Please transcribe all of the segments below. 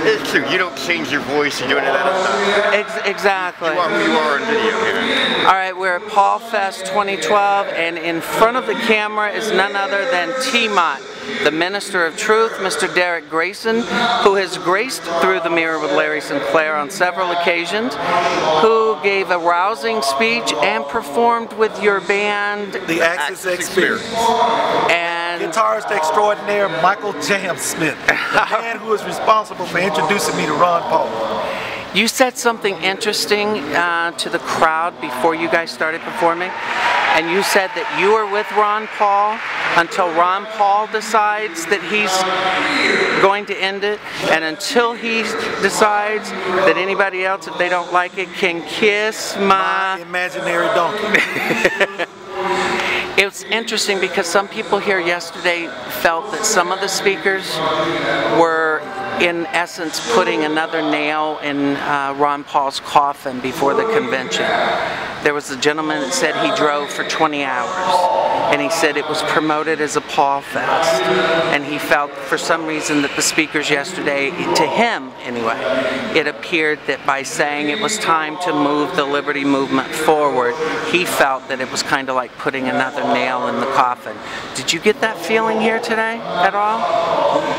It's true. You don't change your voice. You do any of that other stuff. Exactly. You are who you are on video here. All right, we're at P.A.U.L Fest 2012, and in front of the camera is none other than TMOT, the Minister of Truth, Mr. Derrick Grayson, who has graced Through the Mirror with Larry Sinclair on several occasions, who gave a rousing speech and performed with your band, The Axis Experience. And guitarist extraordinaire Michael Jam Smith, the man who is responsible for introducing me to Ron Paul. You said something interesting to the crowd before you guys started performing, and you said that you are with Ron Paul until Ron Paul decides that he's going to end it, and until he decides that anybody else, if they don't like it, can kiss my imaginary donkey. It's interesting because some people here yesterday felt that some of the speakers were in essence putting another nail in Ron Paul's coffin before the convention. There was a gentleman that said he drove for 20 hours, and he said it was promoted as a P.A.U.L Fest, and he felt for some reason that the speakers yesterday, to him anyway, it appeared that by saying it was time to move the liberty movement forward, he felt that it was kind of like putting another nail in the coffin. Did you get that feeling here today at all?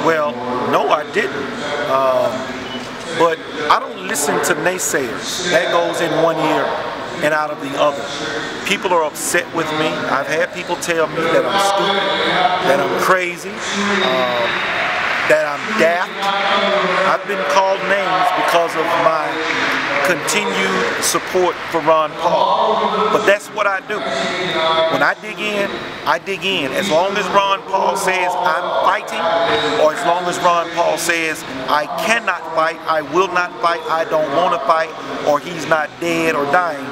Well, no, I didn't. But I don't listen to naysayers. That goes in one ear and out of the other. People are upset with me. I've had people tell me that I'm stupid, that I'm crazy, that I'm daft. I've been called names because of my continued support for Ron Paul. But that's what I do. When I dig in, I dig in. As long as Ron Paul says I'm fighting, or as long as Ron Paul says I cannot fight, I will not fight, I don't want to fight, or he's not dead or dying,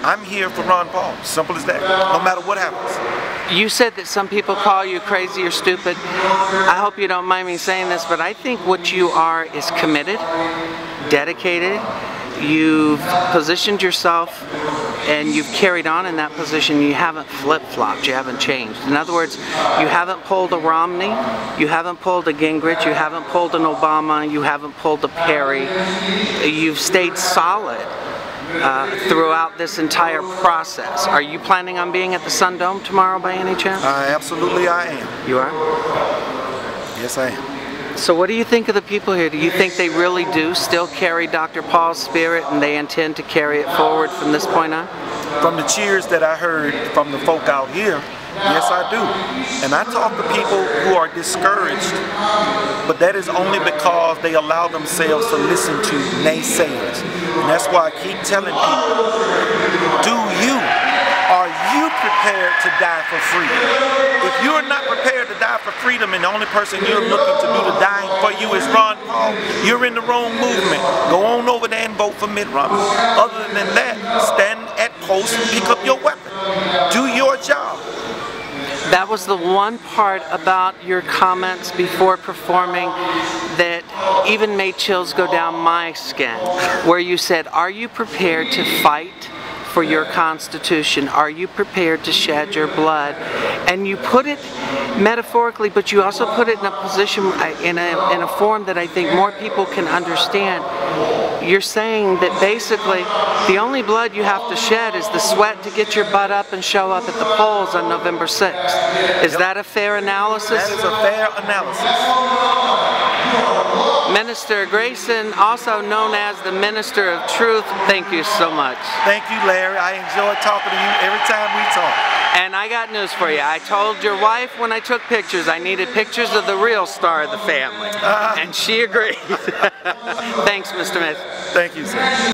I'm here for Ron Paul. Simple as that. No matter what happens. You said that some people call you crazy or stupid. I hope you don't mind me saying this, but I think what you are is committed, dedicated. You've positioned yourself and you've carried on in that position. You haven't flip-flopped, you haven't changed. In other words, you haven't pulled a Romney, you haven't pulled a Gingrich, you haven't pulled an Obama, you haven't pulled a Perry. You've stayed solid throughout this entire process. Are you planning on being at the Sun Dome tomorrow by any chance? Absolutely I am. You are? Yes, I am. So what do you think of the people here? Do you think they really do still carry Dr. Paul's spirit and they intend to carry it forward from this point on? From the cheers that I heard from the folk out here, yes I do. And I talk to people who are discouraged, but that is only because they allow themselves to listen to naysayers. And that's why I keep telling people, are you prepared to die for freedom? If you're not prepared to die for freedom and the only person you're looking to do the dying for you is Ron Paul, you're in the wrong movement. Go on over there and vote for Mitt Romney. Other than that, stand at post and pick up your weapon. Do your job. That was the one part about your comments before performing that even made chills go down my skin, where you said, are you prepared to fight for your Constitution? Are you prepared to shed your blood? And you put it metaphorically, but you also put it in a position, in a form that I think more people can understand. You're saying that basically the only blood you have to shed is the sweat to get your butt up and show up at the polls on November 6th. Is that a fair analysis? That is a fair analysis. Minister Grayson, also known as the Minister of Truth, thank you so much. Thank you, Larry. I enjoy talking to you every time we talk. And I got news for you. I told your wife when I took pictures, I needed pictures of the real star of the family. And she agreed. Thanks, Mr. Smith. Thank you, sir.